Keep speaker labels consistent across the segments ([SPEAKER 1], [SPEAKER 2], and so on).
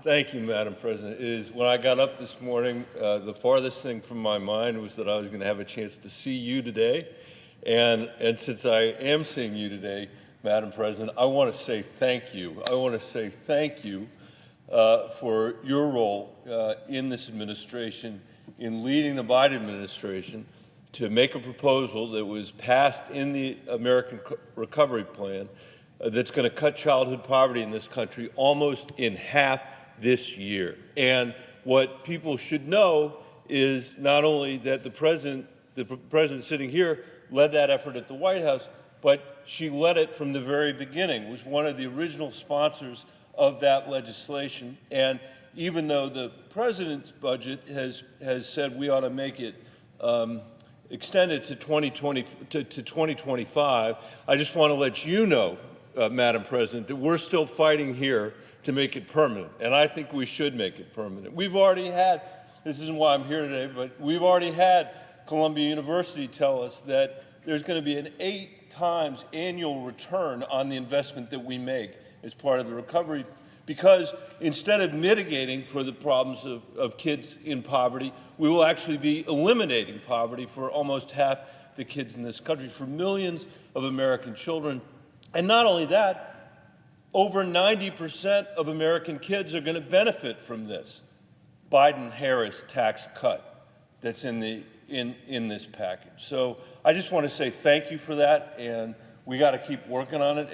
[SPEAKER 1] Thank you, Madam President. It is, when I got up this morning, the farthest thing from my mind was that I was going to have a chance to see you today. And since I am seeing you today, Madam President, I want to say thank you. I want to say thank you for your role in this administration, in leading the Biden administration to make a proposal that was passed in the American Recovery Plan that's going to cut childhood poverty in this country almost in half this year. And what people should know is not only that the president sitting here led that effort at the White House, but she led it from the very beginning, was one of the original sponsors of that legislation. And even though the president's budget has said we ought to make it extended to 2025, I just want to let you know, Madam President, that we're still fighting here to make it permanent, and I think we should make it permanent. We've already had, this isn't why I'm here today, but we've already had Columbia University tell us that there's going to be an 8 times annual return on the investment that we make as part of the recovery, because instead of mitigating for the problems of kids in poverty, we will actually be eliminating poverty for almost half the kids in this country, for millions of American children. And not only that, over 90% of American kids are going to benefit from this Biden-Harris tax cut that's in this package. So I just want to say thank you for that, and we got to keep working on it.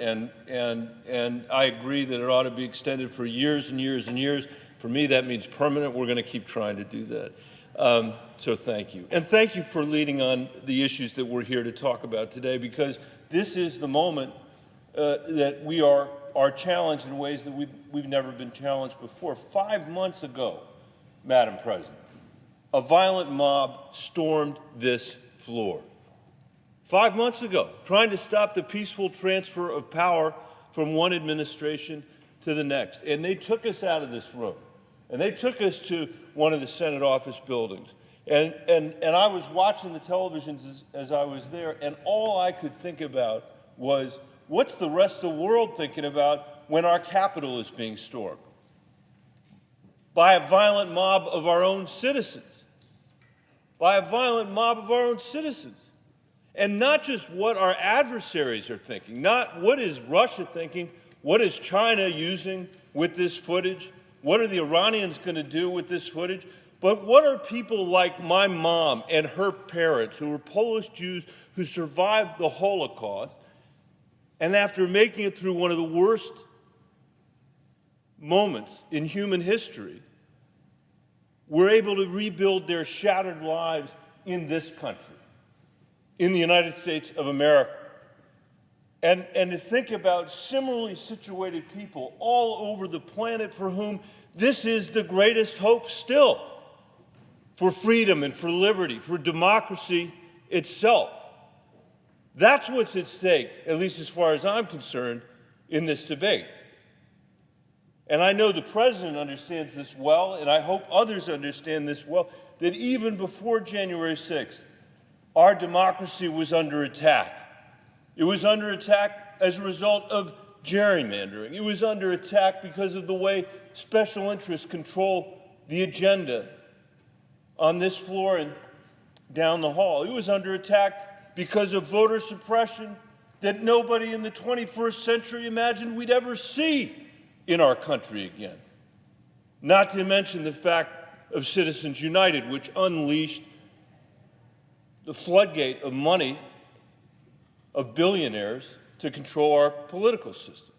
[SPEAKER 1] And I agree that it ought to be extended for years and years and years. For me, that means permanent. We're going to keep trying to do that. So thank you, and thank you for leading on the issues that we're here to talk about today, because this is the moment that we are challenged in ways that we've never been challenged before. 5 months ago, Madam President, a violent mob stormed this floor. 5 months ago, trying to stop the peaceful transfer of power from one administration to the next. And they took us out of this room, and they took us to one of the Senate office buildings. And I was watching the televisions as I was there, and all I could think about was, what's the rest of the world thinking about when our Capitol is being stormed? By a violent mob of our own citizens. By a violent mob of our own citizens. And not just what our adversaries are thinking, not what is Russia thinking, what is China using with this footage, what are the Iranians going to do with this footage, but what are people like my mom and her parents, who were Polish Jews who survived the Holocaust, and after making it through one of the worst moments in human history, were able to rebuild their shattered lives in this country, in the United States of America. And to think about similarly situated people all over the planet for whom this is the greatest hope still for freedom and for liberty, for democracy itself. That's what's at stake, at least as far as I'm concerned, in this debate. And I know the president understands this well, and I hope others understand this well, that even before January 6th, our democracy was under attack. It was under attack as a result of gerrymandering. It was under attack because of the way special interests control the agenda on this floor and down the hall. It was under attack because of voter suppression that nobody in the 21st century imagined we'd ever see in our country again. Not to mention the fact of Citizens United, which unleashed the floodgate of money of billionaires to control our political system.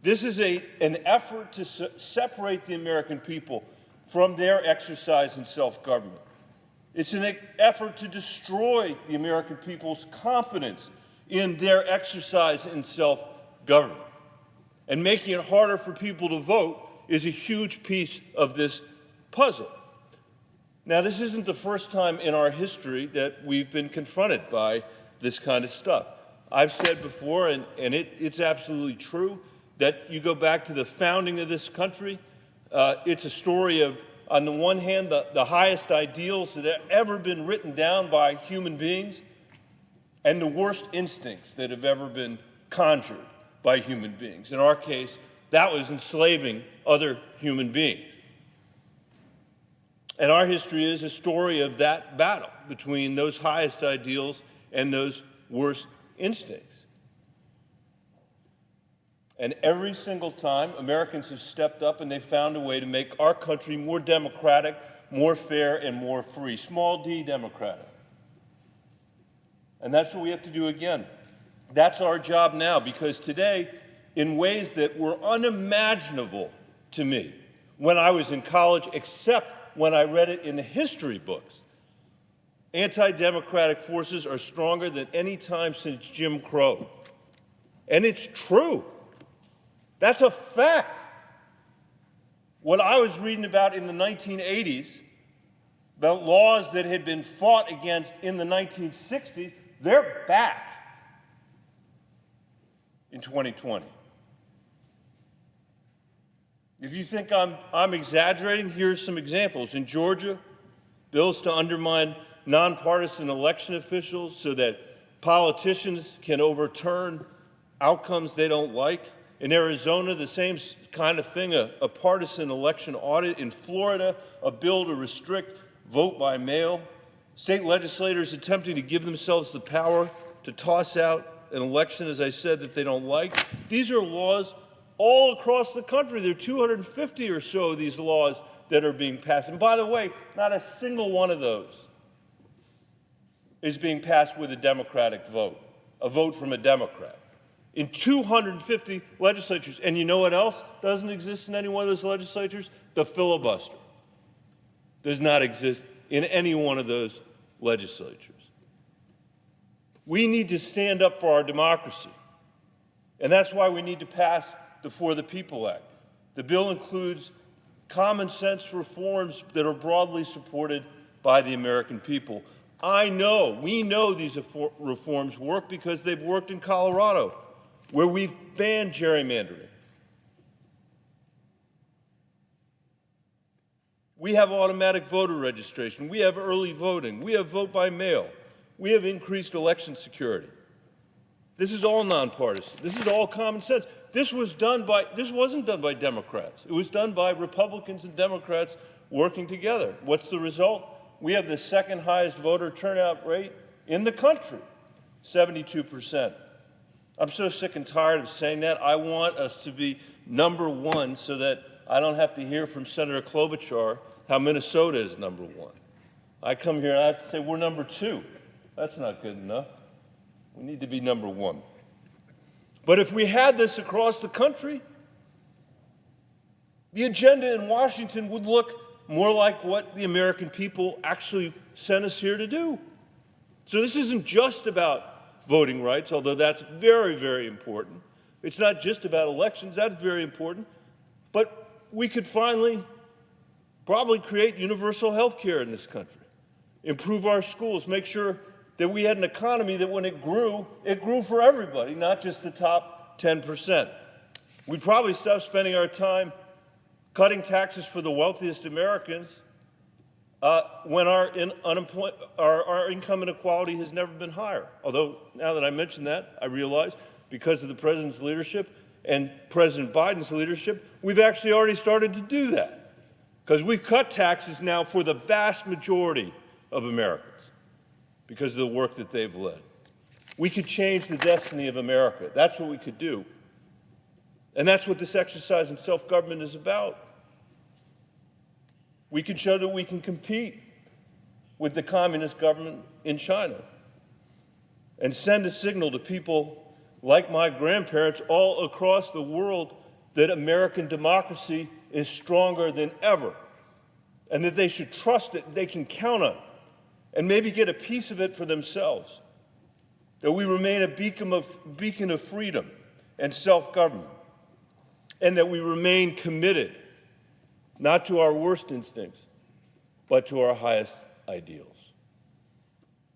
[SPEAKER 1] This is an effort to separate the American people from their exercise in self-government. It's an effort to destroy the American people's confidence in their exercise in self-government. And making it harder for people to vote is a huge piece of this puzzle. Now, this isn't the first time in our history that we've been confronted by this kind of stuff. I've said before, and it's absolutely true, that you go back to the founding of this country, it's a story of, on the one hand, the highest ideals that have ever been written down by human beings, and the worst instincts that have ever been conjured by human beings. In our case, that was enslaving other human beings. And our history is a story of that battle between those highest ideals and those worst instincts. And every single time, Americans have stepped up and they've found a way to make our country more democratic, more fair, and more free. Small d democratic. And that's what we have to do again. That's our job now, because today, in ways that were unimaginable to me when I was in college, except when I read it in the history books, anti-democratic forces are stronger than any time since Jim Crow. And it's true. That's a fact. What I was reading about in the 1980s, about laws that had been fought against in the 1960s, they're back in 2020. If you think I'm exaggerating, here's some examples. In Georgia, bills to undermine nonpartisan election officials so that politicians can overturn outcomes they don't like. In Arizona, the same kind of thing, a partisan election audit. In Florida, a bill to restrict vote by mail. State legislators attempting to give themselves the power to toss out an election, as I said, that they don't like. These are laws all across the country. There are 250 or so of these laws that are being passed. And by the way, not a single one of those is being passed with a Democratic vote, a vote from a Democrat. In 250 legislatures. And you know what else doesn't exist in any one of those legislatures? The filibuster does not exist in any one of those legislatures. We need to stand up for our democracy. And that's why we need to pass the For the People Act. The bill includes common sense reforms that are broadly supported by the American people. We know these reforms work because they've worked in Colorado, where we've banned gerrymandering. We have automatic voter registration. We have early voting. We have vote by mail. We have increased election security. This is all nonpartisan. This is all common sense. This wasn't done by Democrats. It was done by Republicans and Democrats working together. What's the result? We have the second highest voter turnout rate in the country, 72%. I'm so sick and tired of saying that. I want us to be number one so that I don't have to hear from Senator Klobuchar how Minnesota is number one. I come here and I have to say we're number two. That's not good enough. We need to be number one. But if we had this across the country, the agenda in Washington would look more like what the American people actually sent us here to do. So this isn't just about voting rights, although that's very, very important. It's not just about elections, that's very important. But we could finally probably create universal health care in this country, improve our schools, make sure that we had an economy that when it grew for everybody, not just the top 10%. We'd probably stop spending our time cutting taxes for the wealthiest Americans when our income inequality has never been higher. Although, now that I mention that, I realize because of the President's leadership and President Biden's leadership, we've actually already started to do that. Because we've cut taxes now for the vast majority of Americans because of the work that they've led. We could change the destiny of America. That's what we could do. And that's what this exercise in self-government is about. We can show that we can compete with the communist government in China and send a signal to people like my grandparents all across the world that American democracy is stronger than ever and that they should trust it, they can count on it, and maybe get a piece of it for themselves, that we remain a beacon of freedom and self-government, and that we remain committed not to our worst instincts, but to our highest ideals.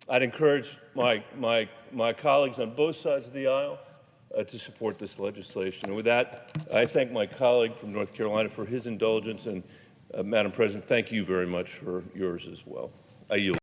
[SPEAKER 1] I'd encourage my colleagues on both sides of the aisle to support this legislation. And with that, I thank my colleague from North Carolina for his indulgence, and Madam President, thank you very much for yours as well. I yield.